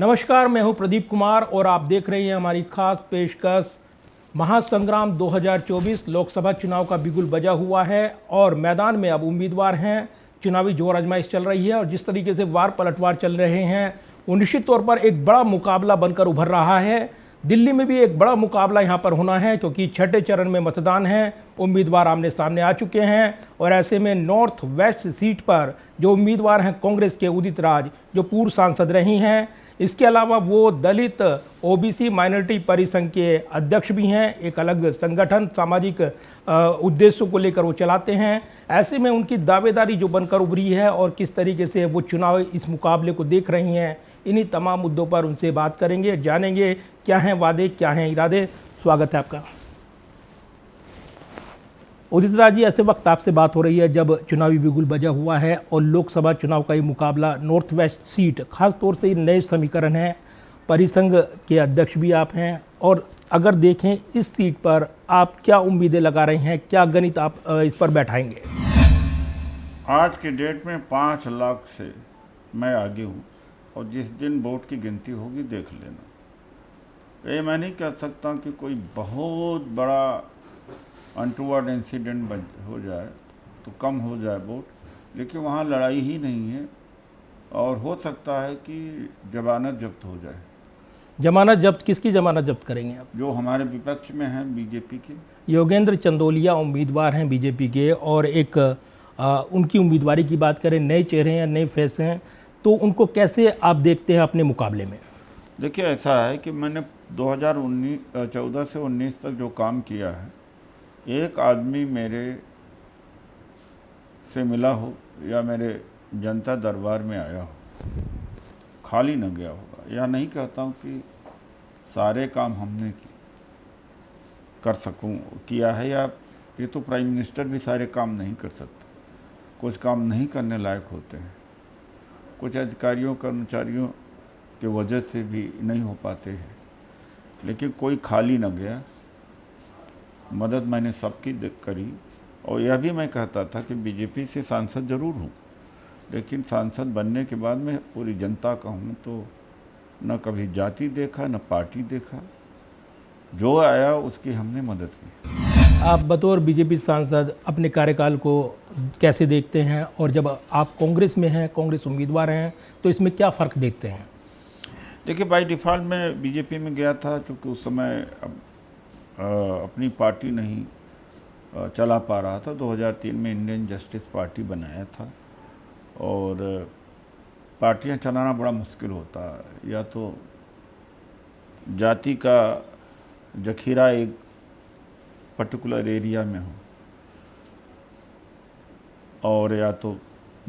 नमस्कार, मैं हूं प्रदीप कुमार और आप देख रहे हैं हमारी खास पेशकश। महासंग्राम 2024 लोकसभा चुनाव का बिगुल बजा हुआ है और मैदान में अब उम्मीदवार हैं। चुनावी जोर आजमाइश चल रही है और जिस तरीके से वार पलटवार चल रहे हैं वो निश्चित तौर पर एक बड़ा मुकाबला बनकर उभर रहा है। दिल्ली में भी एक बड़ा मुकाबला यहां पर होना है क्योंकि छठे चरण में मतदान है। उम्मीदवार आमने सामने आ चुके हैं और ऐसे में नॉर्थ वेस्ट सीट पर जो उम्मीदवार हैं कांग्रेस के उदित राज, जो पूर्व सांसद रही हैं, इसके अलावा वो दलित ओबीसी माइनॉरिटी परिसंघ के अध्यक्ष भी हैं। एक अलग संगठन सामाजिक उद्देश्यों को लेकर वो चलाते हैं। ऐसे में उनकी दावेदारी जो बनकर उभरी है और किस तरीके से वो चुनाव इस मुकाबले को देख रही हैं, इन्हीं तमाम मुद्दों पर उनसे बात करेंगे, जानेंगे क्या हैं वादे, क्या हैं इरादे। स्वागत है आपका। उदित राज जी, ऐसे वक्त आपसे बात हो रही है जब चुनावी बिगुल बजा हुआ है और लोकसभा चुनाव का ये मुकाबला नॉर्थ वेस्ट सीट, खास तौर से नए समीकरण है, परिसंघ के अध्यक्ष भी आप हैं और अगर देखें इस सीट पर आप क्या उम्मीदें लगा रहे हैं, क्या गणित आप इस पर बैठाएंगे? आज के डेट में 5 लाख से मैं आगे हूँ और जिस दिन वोट की गिनती होगी देख लेना। ये मैं नहीं कह सकता कि कोई बहुत बड़ा अनटूवर्ड इंसिडेंट हो जाए तो कम हो जाए वोट, लेकिन वहाँ लड़ाई ही नहीं है और हो सकता है कि जमानत जब्त हो जाए। जमानत जब्त? किसकी जमानत जब्त करेंगे आप? जो हमारे विपक्ष में हैं बीजेपी के। योगेंद्र चंदोलिया उम्मीदवार हैं बीजेपी के और एक उनकी उम्मीदवारी की बात करें, नए चेहरे हैं, नए फेस हैं, तो उनको कैसे आप देखते हैं अपने मुकाबले में? देखिए, ऐसा है कि मैंने 2014 से 19 तक जो काम किया है, एक आदमी मेरे से मिला हो या मेरे जनता दरबार में आया हो खाली न गया होगा। यह नहीं कहता हूँ कि सारे काम हमने कर सकूँ किया है, या ये तो प्राइम मिनिस्टर भी सारे काम नहीं कर सकते। कुछ काम नहीं करने लायक होते हैं, कुछ अधिकारियों कर्मचारियों के वजह से भी नहीं हो पाते हैं, लेकिन कोई खाली न गया। मदद मैंने सबकी करी और यह भी मैं कहता था कि बीजेपी से सांसद जरूर हूँ, लेकिन सांसद बनने के बाद मैं पूरी जनता का हूँ, तो न कभी जाति देखा न पार्टी देखा, जो आया उसकी हमने मदद की। आप बतौर बीजेपी सांसद अपने कार्यकाल को कैसे देखते हैं और जब आप कांग्रेस में हैं, कांग्रेस उम्मीदवार हैं, तो इसमें क्या फ़र्क देखते हैं? देखिए, बाय डिफ़ॉल्ट मैं बीजेपी में गया था क्योंकि उस समय अपनी पार्टी नहीं चला पा रहा था। 2003 में इंडियन जस्टिस पार्टी बनाया था और पार्टियां चलाना बड़ा मुश्किल होता है। या तो जाति का जखीरा एक पर्टिकुलर एरिया में हो और या तो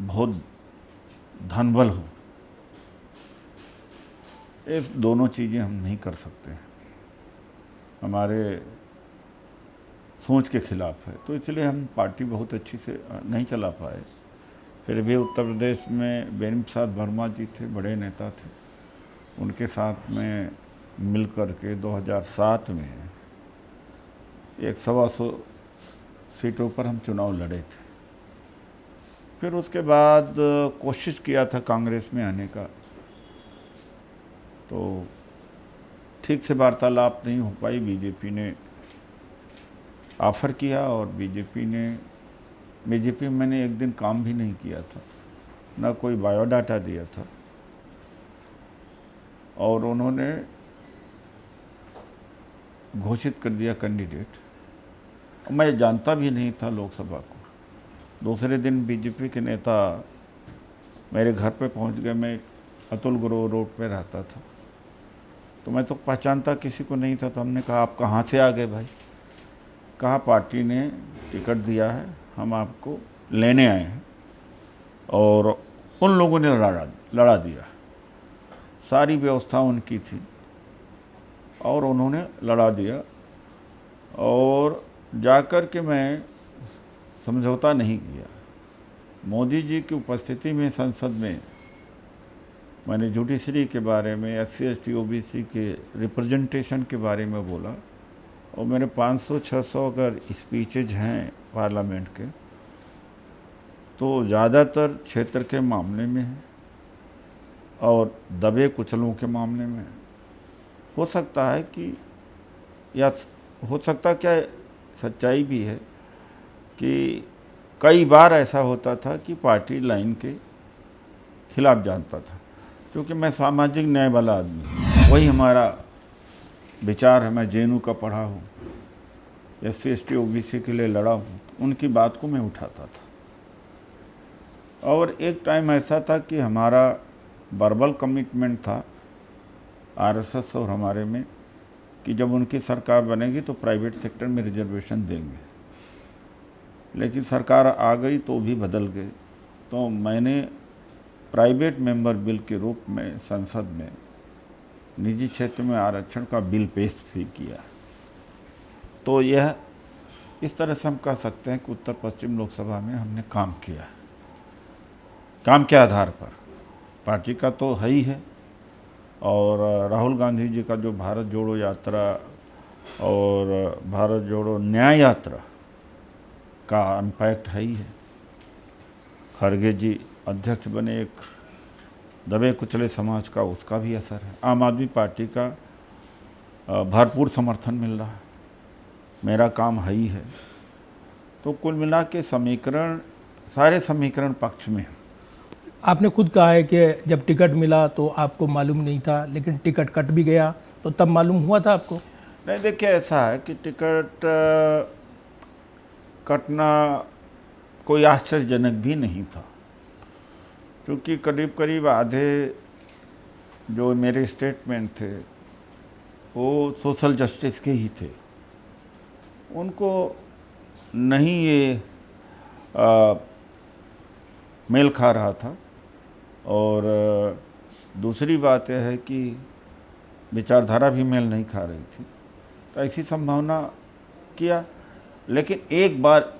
बहुत धनबल हो। इस दोनों चीज़ें हम नहीं कर सकते, हमारे सोच के खिलाफ है, तो इसलिए हम पार्टी बहुत अच्छी से नहीं चला पाए। फिर भी उत्तर प्रदेश में बेनी प्रसाद वर्मा जी थे, बड़े नेता थे, उनके साथ में मिल कर के 2007 में 125 सीटों पर हम चुनाव लड़े थे। फिर उसके बाद कोशिश किया था कांग्रेस में आने का, तो ठीक से वार्तालाप नहीं हो पाई। बीजेपी ने ऑफ़र किया और बीजेपी में मैंने एक दिन काम भी नहीं किया था, ना कोई बायोडाटा दिया था, और उन्होंने घोषित कर दिया कैंडिडेट। मैं जानता भी नहीं था लोकसभा को। दूसरे दिन बीजेपी के नेता मेरे घर पे पहुंच गए। मैं अतुल गुरु रोड पे रहता था, तो मैं तो पहचानता किसी को नहीं था। तो हमने कहा, आप कहाँ से आ गए भाई? कहा, पार्टी ने टिकट दिया है, हम आपको लेने आए हैं। और उन लोगों ने लड़ा दिया। सारी व्यवस्था उनकी थी और उन्होंने लड़ा दिया, और जाकर के मैं समझौता नहीं किया। मोदी जी की उपस्थिति में संसद में मैंने जुडिशरी के बारे में, SC ST OBC के रिप्रेजेंटेशन के बारे में बोला, और मेरे 500-600 अगर स्पीचेज हैं पार्लियामेंट के, तो ज़्यादातर क्षेत्र के मामले में है और दबे कुचलों के मामले में हो सकता है कि, या हो सकता क्या सच्चाई भी है कि कई बार ऐसा होता था कि पार्टी लाइन के खिलाफ जानता था, क्योंकि मैं सामाजिक न्याय वाला आदमी हूँ, वही हमारा विचार है। मैं जेएनयू का पढ़ा हूँ, SC ST OBC के लिए लड़ा हूँ, उनकी बात को मैं उठाता था। और एक टाइम ऐसा था कि हमारा वर्बल कमिटमेंट था RSS और हमारे में कि जब उनकी सरकार बनेगी तो प्राइवेट सेक्टर में रिजर्वेशन देंगे, लेकिन सरकार आ गई तो भी बदल गए। तो मैंने प्राइवेट मेंबर बिल के रूप में संसद में निजी क्षेत्र में आरक्षण का बिल पेश भी किया। तो यह इस तरह से हम कह सकते हैं कि उत्तर पश्चिम लोकसभा में हमने काम किया। काम के आधार पर पार्टी का तो है ही है, और राहुल गांधी जी का जो भारत जोड़ो यात्रा और भारत जोड़ो न्याय यात्रा का इम्पैक्ट है ही है। खरगे जी अध्यक्ष बने, एक दबे कुचले समाज का, उसका भी असर है। आम आदमी पार्टी का भरपूर समर्थन मिल रहा है। मेरा काम है ही है। तो कुल मिला के समीकरण, सारे समीकरण पक्ष में हैं। आपने खुद कहा है कि जब टिकट मिला तो आपको मालूम नहीं था, लेकिन टिकट कट भी गया तो तब मालूम हुआ था आपको? नहीं, देखिए ऐसा है कि टिकट कटना कोई आश्चर्यजनक भी नहीं था, क्योंकि करीब करीब आधे जो मेरे स्टेटमेंट थे वो सोशल जस्टिस के ही थे। उनको नहीं ये मेल खा रहा था। और दूसरी बात यह है कि विचारधारा भी मेल नहीं खा रही थी, तो ऐसी संभावना किया। लेकिन एक बार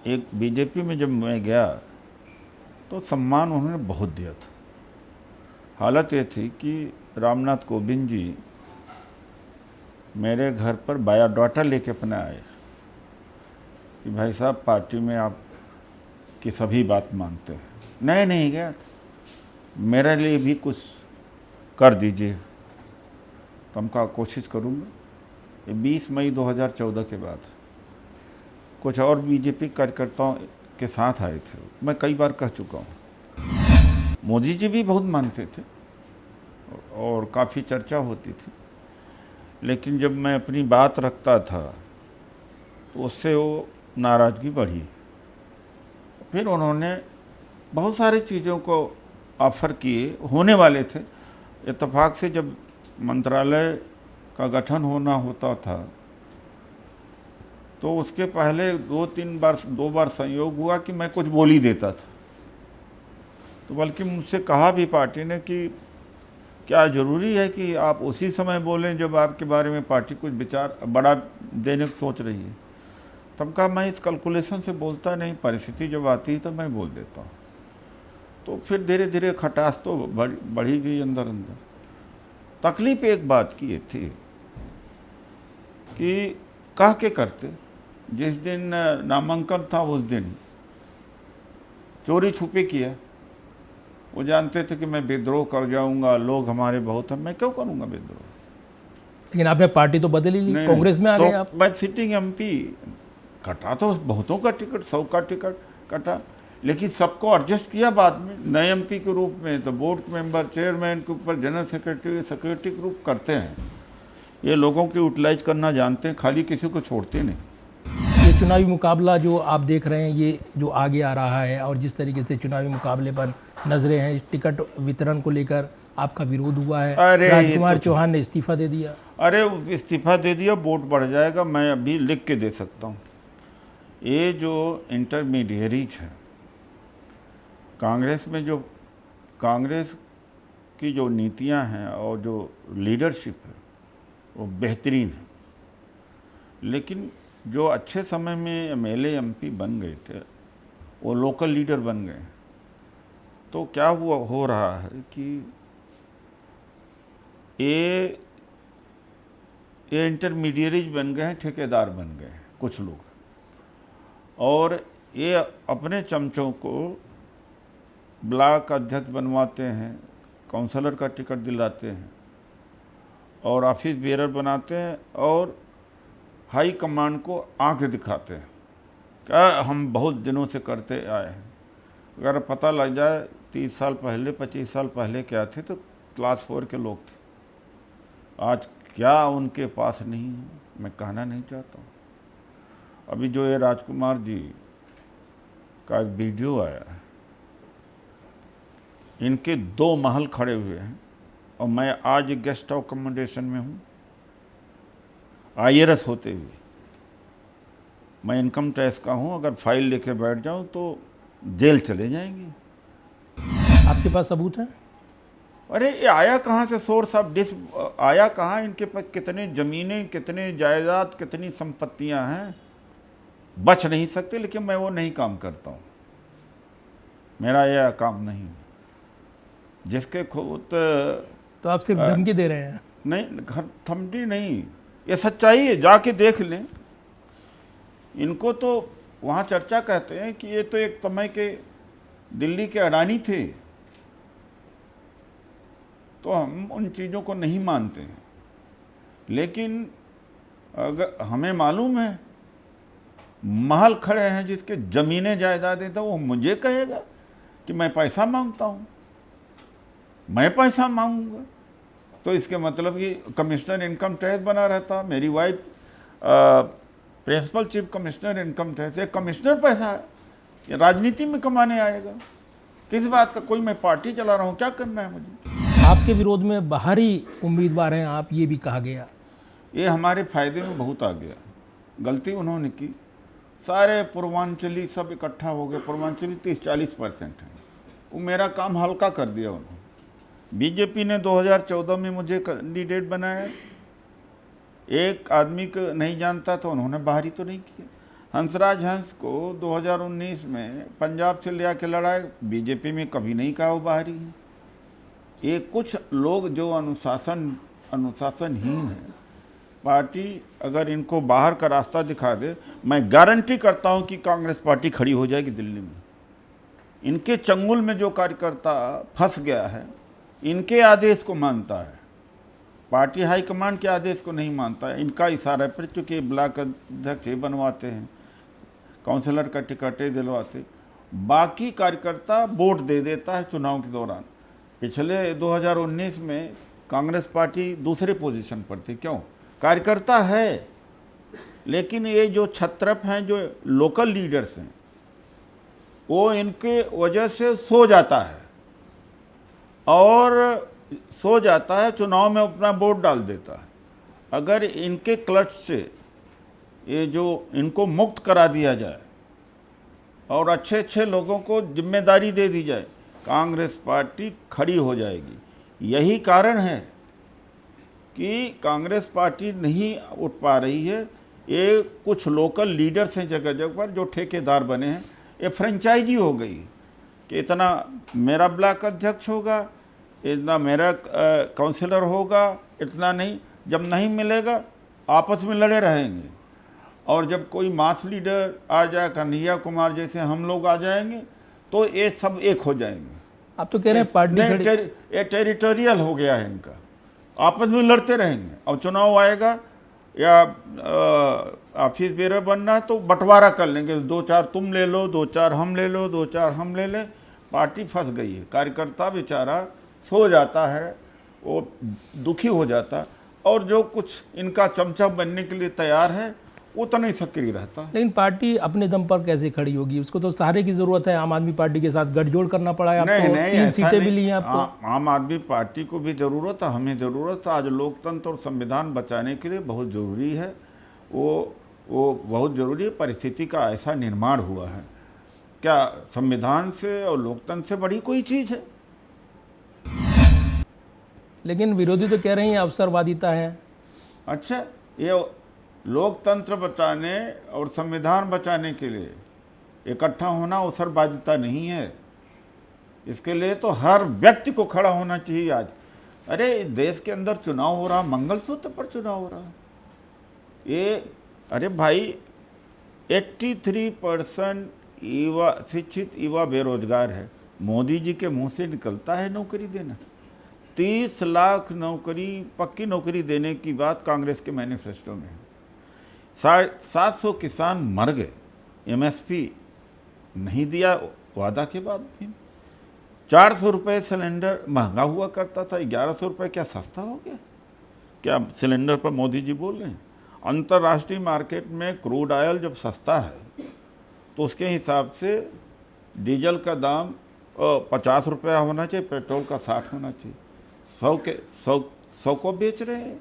एक बीजेपी में जब मैं गया तो सम्मान उन्होंने बहुत दिया था। हालत ये थी कि रामनाथ कोविंद जी मेरे घर पर बायोडाटा लेके अपने आए कि भाई साहब पार्टी में आप की सभी बात मानते हैं। नहीं गया था, मेरे लिए भी कुछ कर दीजिए। तो हम कहा कोशिश करूँगा। ये 20 मई 2014 के बाद कुछ और बीजेपी कार्यकर्ताओं के साथ आए थे। मैं कई बार कह चुका हूँ, मोदी जी भी बहुत मानते थे और काफ़ी चर्चा होती थी, लेकिन जब मैं अपनी बात रखता था तो उससे वो नाराज़गी बढ़ी। फिर उन्होंने बहुत सारी चीज़ों को ऑफ़र किए, होने वाले थे। इत्तेफाक से जब मंत्रालय का गठन होना होता था तो उसके पहले दो बार संयोग हुआ कि मैं कुछ बोल ही देता था। तो बल्कि मुझसे कहा भी पार्टी ने कि क्या ज़रूरी है कि आप उसी समय बोलें जब आपके बारे में पार्टी कुछ विचार बड़ा देने की सोच रही है। तब कहा मैं इस कैलकुलेशन से बोलता नहीं, परिस्थिति जब आती है तो मैं बोल देता हूँ। तो फिर धीरे धीरे खटास तो बढ़ी गई अंदर अंदर। तकलीफ एक बात की ये थी कि कह के करते, जिस दिन नामांकन था उस दिन चोरी छुपे किया। वो जानते थे कि मैं विद्रोह कर जाऊंगा, लोग हमारे बहुत हैं, मैं क्यों करूंगा विद्रोह। लेकिन आपने पार्टी तो बदली ली, कांग्रेस में आ गए आप। मैं सिटिंग MP कटा तो बहुतों का टिकट, 100 का टिकट कटा, लेकिन सबको एडजस्ट किया बाद में नए MP के रूप में। तो बोर्ड मेंबर, चेयरमैन के ऊपर जनरल सेक्रेटरी के रूप करते हैं। ये लोगों की यूटिलाइज करना जानते हैं, खाली किसी को छोड़ते नहीं। ये चुनावी मुकाबला जो आप देख रहे हैं, ये जो आगे आ रहा है और जिस तरीके से चुनावी मुकाबले पर नजरें हैं, टिकट वितरण को लेकर आपका विरोध हुआ है। राजकुमार चौहान ने इस्तीफा दे दिया। अरे इस्तीफा दे दिया, वोट बढ़ जाएगा। मैं अभी लिख के दे सकता हूँ। ये जो इंटरमीडिएरीज है कांग्रेस में, जो कांग्रेस की जो नीतियां हैं और जो लीडरशिप है वो बेहतरीन है, लेकिन जो अच्छे समय में MLA MP बन गए थे वो लोकल लीडर बन गए। तो क्या हो रहा है कि ये इंटरमीडिएरीज बन गए हैं, ठेकेदार बन गए हैं कुछ लोग, और ये अपने चमचों को ब्लॉक अध्यक्ष बनवाते हैं, काउंसलर का टिकट दिलाते हैं और ऑफिस बेरर बनाते हैं और हाई कमांड को आंख दिखाते हैं क्या हम बहुत दिनों से करते आए हैं। अगर पता लग जाए 30 साल पहले 25 साल पहले क्या थे तो क्लास 4 के लोग थे। आज क्या उनके पास नहीं है मैं कहना नहीं चाहता हूँ। अभी जो ये राजकुमार जी का एक वीडियो आया है, इनके 2 महल खड़े हुए हैं और मैं आज गेस्ट ऑफ अकोमोडेशन में हूँ। IRS होते हुए मैं इनकम टैक्स का हूँ, अगर फाइल लेके बैठ जाऊँ तो जेल चले जाएंगे। आपके पास सबूत है? अरे ये आया कहाँ से सोर्स ऑफ डिस आया कहाँ? इनके पास कितने ज़मीनें, कितने जायदाद, कितनी संपत्तियाँ हैं, बच नहीं सकते। लेकिन मैं वो नहीं काम करता हूँ, मेरा यह काम नहीं है। जिसके खुद तो आप सिर्फ धमकी दे रहे हैं? नहीं, थमकी नहीं, ये सच्चाई है, जाके देख लें। इनको तो वहाँ चर्चा कहते हैं कि ये तो एक समय के दिल्ली के अडानी थे, तो हम उन चीज़ों को नहीं मानते हैं। लेकिन अगर हमें मालूम है महल खड़े हैं जिसके ज़मीनें जायदादें, तो वो मुझे कहेगा कि मैं पैसा मांगता हूँ, मैं पैसा मांगूंगा तो इसके मतलब कि कमिश्नर इनकम टैक्स बना रहता। मेरी wife principal chief commissioner income tax, एक कमिश्नर पैसा है, ये राजनीति में कमाने आएगा? किस बात का? कोई मैं पार्टी चला रहा हूँ, क्या करना है मुझे? आपके विरोध में बाहरी उम्मीदवार हैं आप, ये भी कहा गया। ये हमारे फायदे में बहुत आ गया। गलती उन्होंने की, सारे पूर्वांचली सब इकट्ठा हो गए। पूर्वांचली 30-40% है, वो मेरा काम हल्का कर दिया उन्होंने। बीजेपी ने 2014 में मुझे कैंडिडेट बनाया, एक आदमी को नहीं जानता तो उन्होंने बाहरी तो नहीं किया। हंसराज हंस को 2019 में पंजाब से ले आके लड़ाए, बीजेपी में कभी नहीं कहा वो बाहरी है। ये कुछ लोग जो अनुशासनहीन है, पार्टी अगर इनको बाहर का रास्ता दिखा दे, मैं गारंटी करता हूं कि कांग्रेस पार्टी खड़ी हो जाएगी दिल्ली में। इनके चंगुल में जो कार्यकर्ता फंस गया है, इनके आदेश को मानता है, पार्टी हाईकमांड के आदेश को नहीं मानता है। इनका इशारा पर, चूँकि ब्लॉक अध्यक्ष बनवाते हैं, काउंसलर का टिकटें दिलवाते, बाकी कार्यकर्ता वोट दे देता है चुनाव के दौरान। पिछले 2019 में कांग्रेस पार्टी दूसरे पोजीशन पर थी, क्यों? कार्यकर्ता है, लेकिन ये जो छत्रप हैं, जो लोकल लीडर्स हैं, वो इनके वजह से सो जाता है और सो जाता है, चुनाव में अपना वोट डाल देता है। अगर इनके क्लच से ये जो इनको मुक्त करा दिया जाए और अच्छे अच्छे लोगों को जिम्मेदारी दे दी जाए, कांग्रेस पार्टी खड़ी हो जाएगी। यही कारण है कि कांग्रेस पार्टी नहीं उठ पा रही है। ये कुछ लोकल लीडर्स हैं जगह जगह पर जो ठेकेदार बने हैं। ये फ्रेंचाइजी हो गई कि इतना मेरा ब्लॉक अध्यक्ष होगा, इतना मेरा काउंसलर होगा, इतना नहीं। जब नहीं मिलेगा आपस में लड़े रहेंगे, और जब कोई मास लीडर आ जाए, कन्हैया कुमार जैसे हम लोग आ जाएंगे, तो ये सब एक हो जाएंगे। आप तो कह रहे हैं पार्टी ये टेरिटोरियल हो गया है इनका, आपस में लड़ते रहेंगे। और चुनाव आएगा या ऑफिस बेरर बनना है तो बंटवारा कर लेंगे, 2-4 तुम ले लो, 2-4 हम ले लो, 2-4 हम ले लें। पार्टी फंस गई है। कार्यकर्ता बेचारा सो जाता है, वो दुखी हो जाता, और जो कुछ इनका चमचा बनने के लिए तैयार है वो तो नहीं सक्रिय रहता। लेकिन पार्टी अपने दम पर कैसे खड़ी होगी? उसको तो सहारे की जरूरत है। आम आदमी पार्टी के साथ गठजोड़ करना पड़ा है आपको, 3 सीटें भी ली हैं आपको। आम आदमी पार्टी को भी ज़रूरत है, हमें ज़रूरत है। आज लोकतंत्र और संविधान बचाने के लिए बहुत ज़रूरी है, वो बहुत ज़रूरी है। परिस्थिति का ऐसा निर्माण हुआ है, क्या संविधान से और लोकतंत्र से बड़ी कोई चीज़ है? लेकिन विरोधी तो कह रहे हैं अवसरवादिता है। अच्छा, ये लोकतंत्र बचाने और संविधान बचाने के लिए इकट्ठा होना अवसरवादिता नहीं है। इसके लिए तो हर व्यक्ति को खड़ा होना चाहिए। आज अरे देश के अंदर चुनाव हो रहा, मंगलसूत्र पर चुनाव हो रहा, ये अरे भाई 83% युवा शिक्षित युवा बेरोजगार है। मोदी जी के मुंह से निकलता है नौकरी देना। 30 लाख नौकरी, पक्की नौकरी देने की बात कांग्रेस के मैनिफेस्टो में है। 700 किसान मर गए, एमएसपी नहीं दिया वादा के बाद भी। 400 रुपये सिलेंडर महंगा हुआ करता था, 1100 रुपये क्या सस्ता हो गया? क्या सिलेंडर पर मोदी जी बोल रहे हैं? अंतर्राष्ट्रीय मार्केट में क्रूड ऑयल जब सस्ता है तो उसके हिसाब से डीजल का दाम 50 रुपया होना चाहिए, पेट्रोल का 60 होना चाहिए। 100 को बेच रहे हैं,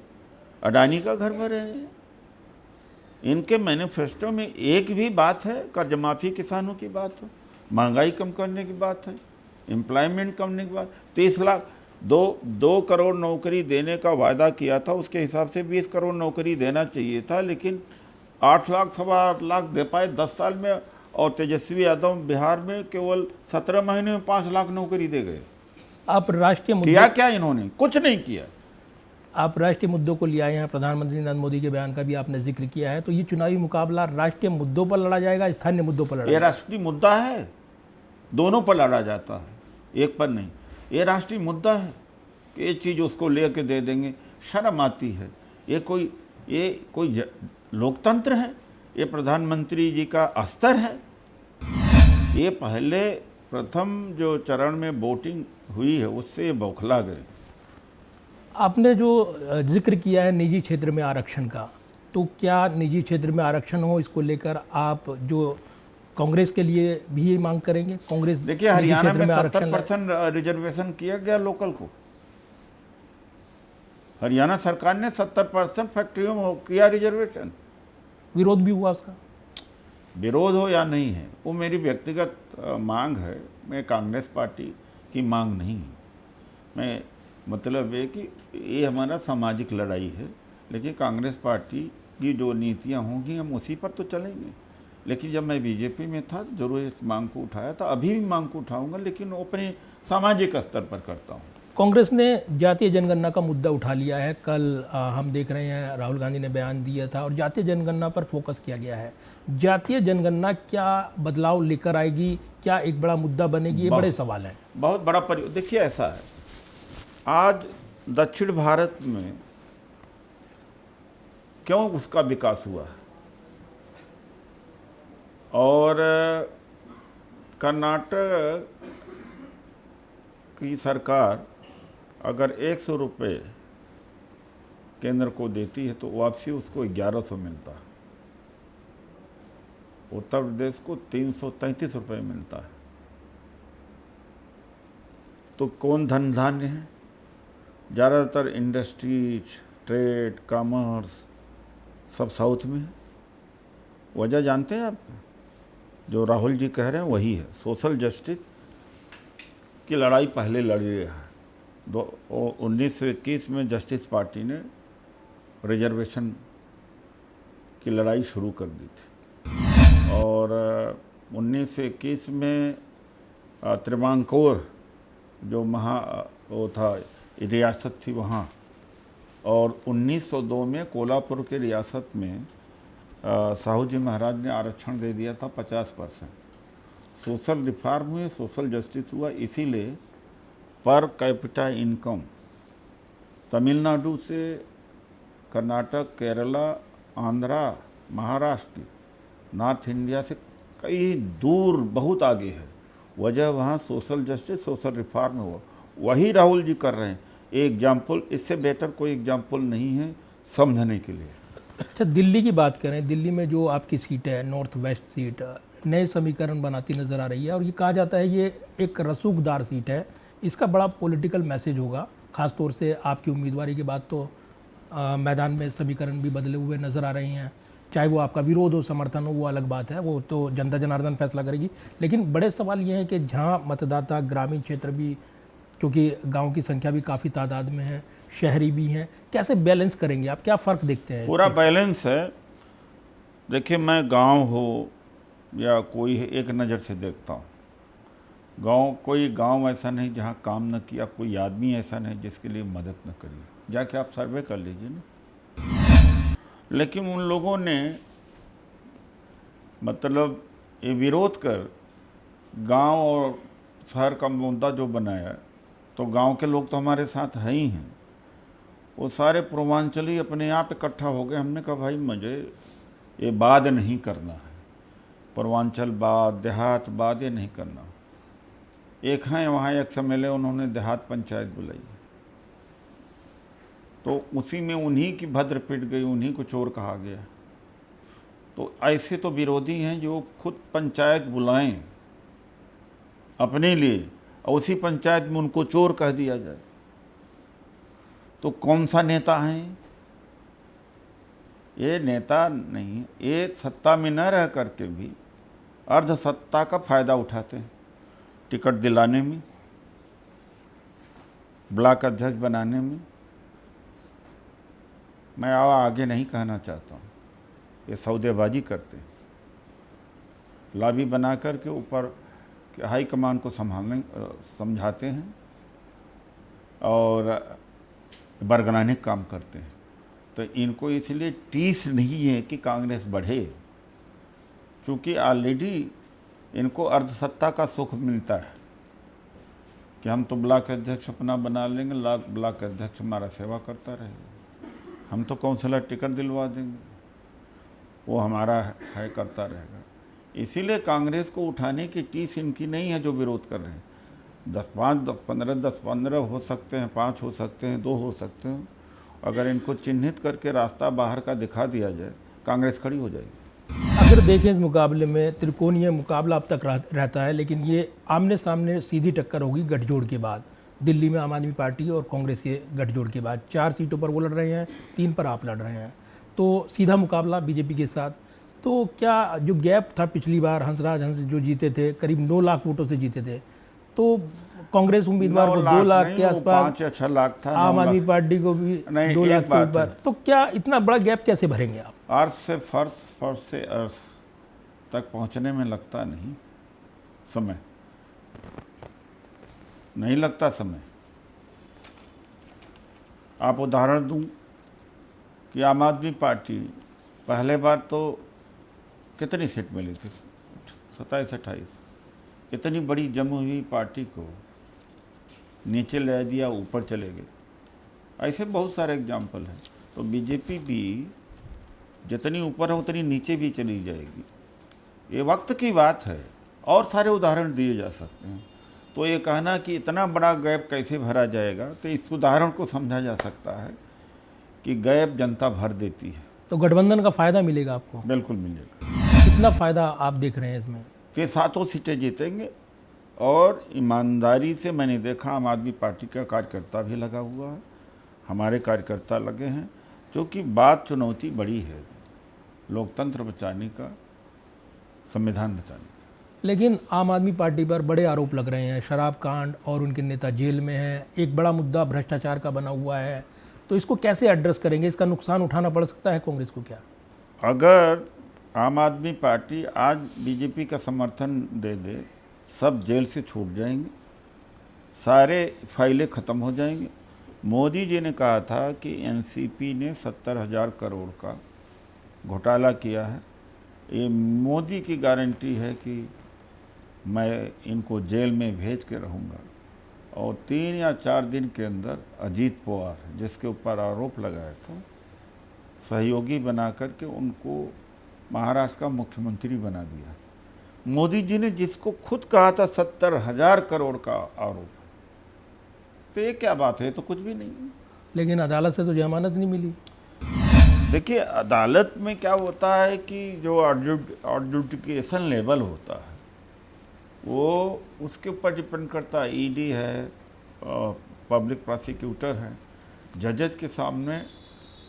अडानी का घर भरे हैं। इनके मैनिफेस्टो में एक भी बात है कर्ज माफ़ी किसानों की बात हो, महंगाई कम करने की बात है, एम्प्लॉयमेंट करने की बात। 30 लाख 2 करोड़ नौकरी देने का वायदा किया था, उसके हिसाब से 20 करोड़ नौकरी देना चाहिए था, लेकिन 8 लाख 8.25 लाख दे पाए 10 साल में। और तेजस्वी यादव बिहार में केवल 17 महीने में 5 लाख नौकरी दे गए। आप राष्ट्रीय मुद्दे किया क्या इन्होंने? कुछ नहीं किया। आप राष्ट्रीय मुद्दों को ले आए हैं, प्रधानमंत्री नरेंद्र मोदी के बयान का भी आपने जिक्र किया है। तो ये चुनावी मुकाबला राष्ट्रीय मुद्दों पर लड़ा जाएगा, स्थानीय मुद्दों पर लड़ा ये जाएगा? राष्ट्रीय मुद्दा है, दोनों पर लड़ा जाता है, एक पर नहीं। ये राष्ट्रीय मुद्दा है कि ये चीज़ उसको लेके दे देंगे, शर्म आती है। ये कोई लोकतंत्र है? ये प्रधानमंत्री जी का अस्तर है? ये पहले प्रथम जो चरण में वोटिंग हुई है उससे ये बौखला गए। आपने जो जिक्र किया है निजी क्षेत्र में आरक्षण का, तो क्या निजी क्षेत्र में आरक्षण हो, इसको लेकर आप जो कांग्रेस के लिए भी ये मांग करेंगे? कांग्रेस देखिए, निजी हरियाणा क्षेत्र में आरक्षण 70% रिजर्वेशन किया गया लोकल को। हरियाणा सरकार ने 70% फैक्ट्रियों में किया रिजर्वेशन। विरोध भी हुआ उसका? विरोध हो या नहीं है, वो मेरी व्यक्तिगत मांग है। मैं कांग्रेस पार्टी की मांग नहीं है। मैं मतलब ये कि ये हमारा सामाजिक लड़ाई है, लेकिन कांग्रेस पार्टी की जो नीतियाँ होंगी हम उसी पर तो चलेंगे। लेकिन जब मैं बीजेपी में था जरूर इस मांग को उठाया था, अभी भी मांग को उठाऊंगा, लेकिन वो अपने सामाजिक स्तर पर करता हूँ। कांग्रेस ने जातीय जनगणना का मुद्दा उठा लिया है। कल हम देख रहे हैं राहुल गांधी ने बयान दिया था और जातीय जनगणना पर फोकस किया गया है। जातीय जनगणना क्या बदलाव लेकर आएगी? क्या एक बड़ा मुद्दा बनेगी? ये बड़े सवाल हैं। बहुत बड़ा देखिए, ऐसा है, आज दक्षिण भारत में क्यों उसका विकास हुआ है, और कर्नाटक की सरकार अगर 100 रुपये केंद्र को देती है तो वापसी उसको 1100 मिलता है। उत्तर प्रदेश को 333 रुपये मिलता है। तो कौन धन धान्य है? ज़्यादातर इंडस्ट्रीज, ट्रेड, कॉमर्स सब साउथ में है। वजह जानते हैं आप? जो राहुल जी कह रहे हैं वही है, सोशल जस्टिस की लड़ाई पहले लड़ी है। 1921 में जस्टिस पार्टी ने रिजर्वेशन की लड़ाई शुरू कर दी थी, और 1921 में त्रिवांकोर जो वो था रियासत थी वहाँ, और 1902 में कोल्हापुर के रियासत में साहू जी महाराज ने आरक्षण दे दिया था 50%। सोशल रिफॉर्म हुए, सोशल जस्टिस हुआ, इसीलिए पर कैपिटा इनकम तमिलनाडु से कर्नाटक, केरला, आंध्रा, महाराष्ट्र की, नॉर्थ इंडिया से कई दूर बहुत आगे है। वजह वहाँ सोशल जस्टिस, सोशल रिफॉर्म हुआ। वही राहुल जी कर रहे हैं। एग्जाम्पल, इससे बेटर कोई एग्जाम्पल नहीं है समझने के लिए। अच्छा, दिल्ली की बात करें, दिल्ली में जो आपकी सीट है, नॉर्थ वेस्ट सीट, नए समीकरण बनाती नज़र आ रही है, और ये कहा जाता है ये एक रसूखदार सीट है। इसका बड़ा पॉलिटिकल मैसेज होगा, ख़ासतौर से आपकी उम्मीदवारी के बाद तो मैदान में समीकरण भी बदले हुए नज़र आ रहे हैं। चाहे वो आपका विरोध हो, समर्थन हो, वो अलग बात है, वो तो जनता जनार्दन फैसला करेगी। लेकिन बड़े सवाल ये हैं कि जहाँ मतदाता ग्रामीण क्षेत्र भी, क्योंकि गांव की संख्या भी काफ़ी तादाद में है, शहरी भी हैं, कैसे बैलेंस करेंगे आप? क्या फ़र्क देखते हैं? पूरा बैलेंस है। देखिए, मैं गांव हो या कोई एक नज़र से देखता हूँ। कोई गांव ऐसा नहीं जहाँ काम न किया, कोई आदमी ऐसा नहीं जिसके लिए मदद न करी। जाके आप सर्वे कर लीजिए ना। लेकिन उन लोगों ने मतलब ये विरोध कर गांव और शहर का मुद्दा जो बनाया, तो गांव के लोग तो हमारे साथ हैं ही हैं, वो सारे पूर्वांचली अपने आप इकट्ठा हो गए। हमने कहा भाई मुझे ये बाद नहीं करना है, पूर्वांचल बाद, देहात बाद ये नहीं करना। एक हैं वहाँ एक एमएलए, उन्होंने देहात पंचायत बुलाई, तो उसी में उन्हीं की भद्र पिट गई, उन्हीं को चोर कहा गया। तो ऐसे तो विरोधी हैं जो खुद पंचायत बुलाएं अपने लिए और उसी पंचायत में उनको चोर कह दिया जाए, तो कौन सा नेता है? ये नेता नहीं, ये सत्ता में न रह करके भी अर्ध सत्ता का फायदा उठाते हैं, टिकट दिलाने में, ब्लॉक अध्यक्ष बनाने में। मैं आगे नहीं कहना चाहता हूँ, ये सौदेबाजी करते हैं, लॉबी बना कर के ऊपर हाईकमान को समझाते हैं और बरगलाने का काम करते हैं। तो इनको इसलिए टीस नहीं है कि कांग्रेस बढ़े, क्योंकि ऑलरेडी इनको अर्धसत्ता का सुख मिलता है कि हम तो ब्लॉक अध्यक्ष अपना बना लेंगे, ब्लॉक अध्यक्ष हमारा सेवा करता रहेगा, हम तो काउंसलर टिकट दिलवा देंगे, वो हमारा है करता रहेगा। इसीलिए कांग्रेस को उठाने की टीस इनकी नहीं है जो विरोध कर रहे हैं। 10-15 हो सकते हैं, 5 हो सकते हैं, 2 हो सकते हैं। अगर इनको चिन्हित करके रास्ता बाहर का दिखा दिया जाए, कांग्रेस खड़ी हो जाएगी। अगर देखें इस मुकाबले में त्रिकोणीय मुकाबला अब तक रहता है, लेकिन ये आमने सामने सीधी टक्कर होगी गठजोड़ के बाद। दिल्ली में आम आदमी पार्टी और कांग्रेस के गठजोड़ के बाद 4 सीटों पर वो लड़ रहे हैं, 3 पर आप लड़ रहे हैं, तो सीधा मुकाबला बीजेपी के साथ। तो क्या जो गैप था पिछली बार, हंस जो जीते थे, करीब 9 लाख वोटों से जीते थे, तो कांग्रेस उम्मीदवार को 2 लाख के आसपास, 5 या 6 लाख था, आम आदमी पार्टी को भी 2 लाख से ऊपर। तो क्या इतना बड़ा गैप कैसे भरेंगे आप? अर्श से फर्श, फर्श से अर्श तक पहुंचने में लगता नहीं समय, नहीं लगता समय। आप उदाहरण दूं कि आम आदमी पार्टी पहले बार तो कितनी सीट मिली थी? 27-28। इतनी बड़ी जमी हुई पार्टी को नीचे ले दिया, ऊपर चले गए। ऐसे बहुत सारे एग्जाम्पल हैं। तो बीजेपी भी जितनी ऊपर है उतनी नीचे भी चली जाएगी, ये वक्त की बात है। और सारे उदाहरण दिए जा सकते हैं। तो ये कहना कि इतना बड़ा गैप कैसे भरा जाएगा, तो इस उदाहरण को समझा जा सकता है कि गैप जनता भर देती है। तो गठबंधन का फ़ायदा मिलेगा आपको? बिल्कुल मिलेगा। कितना फ़ायदा आप देख रहे हैं इसमें? कि 7 सीटें जीतेंगे। और ईमानदारी से मैंने देखा आम आदमी पार्टी का कार्यकर्ता भी लगा हुआ है, हमारे कार्यकर्ता लगे हैं, क्योंकि बात चुनौती बड़ी है, लोकतंत्र बचाने का, संविधान बचाने का। लेकिन आम आदमी पार्टी पर बड़े आरोप लग रहे हैं, शराब कांड, और उनके नेता जेल में हैं। एक बड़ा मुद्दा भ्रष्टाचार का बना हुआ है, तो इसको कैसे एड्रेस करेंगे? इसका नुकसान उठाना पड़ सकता है कांग्रेस को क्या? अगर आम आदमी पार्टी आज बीजेपी का समर्थन दे दे, सब जेल से छूट जाएंगे, सारे फाइलें ख़त्म हो जाएंगे। मोदी जी ने कहा था कि एनसीपी ने 70,000 करोड़ का घोटाला किया है। ये मोदी की गारंटी है कि मैं इनको जेल में भेज के रहूँगा। और 3 या 4 दिन के अंदर अजीत पवार, जिसके ऊपर आरोप लगाया था, सहयोगी बना करके उनको महाराष्ट्र का मुख्यमंत्री बना दिया। मोदी जी ने जिसको खुद कहा था 70,000 करोड़ का आरोप है, तो ये क्या बात है? तो कुछ भी नहीं। लेकिन अदालत से तो जमानत नहीं मिली। देखिए, अदालत में क्या होता है कि जो एडजुडिकेशन लेवल होता है वो उसके ऊपर डिपेंड करता है। ईडी है, पब्लिक प्रोसिक्यूटर है, जजेस के सामने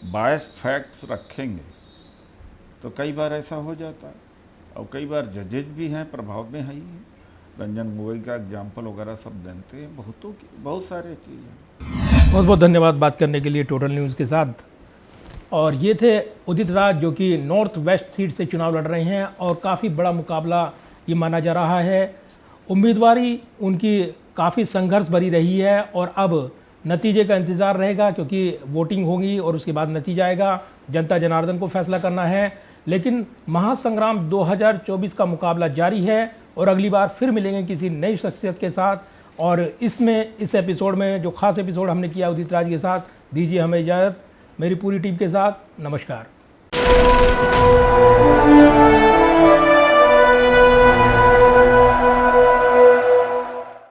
बायस्ड फैक्ट्स रखेंगे तो कई बार ऐसा हो जाता है। और कई बार जजेज भी हैं, प्रभाव में है ही है। रंजन गोगोई का एग्जाम्पल वगैरह सब जानते हैं, बहुत सारे चीज़। बहुत बहुत धन्यवाद बात करने के लिए टोटल न्यूज़ के साथ। और ये थे उदित राज, जो कि नॉर्थ वेस्ट सीट से चुनाव लड़ रहे हैं और काफ़ी बड़ा मुकाबला ये माना जा रहा है। उम्मीदवारी उनकी काफ़ी संघर्ष भरी रही है और अब नतीजे का इंतज़ार रहेगा, क्योंकि वोटिंग होगी और उसके बाद नतीजा आएगा। जनता जनार्दन को फैसला करना है। लेकिन महासंग्राम 2024 का मुकाबला जारी है और अगली बार फिर मिलेंगे किसी नई शख्सियत के साथ। और इसमें इस एपिसोड में जो खास एपिसोड हमने किया उदित राज के साथ, दीजिए हमें इजाज़त। मेरी पूरी टीम के साथ नमस्कार।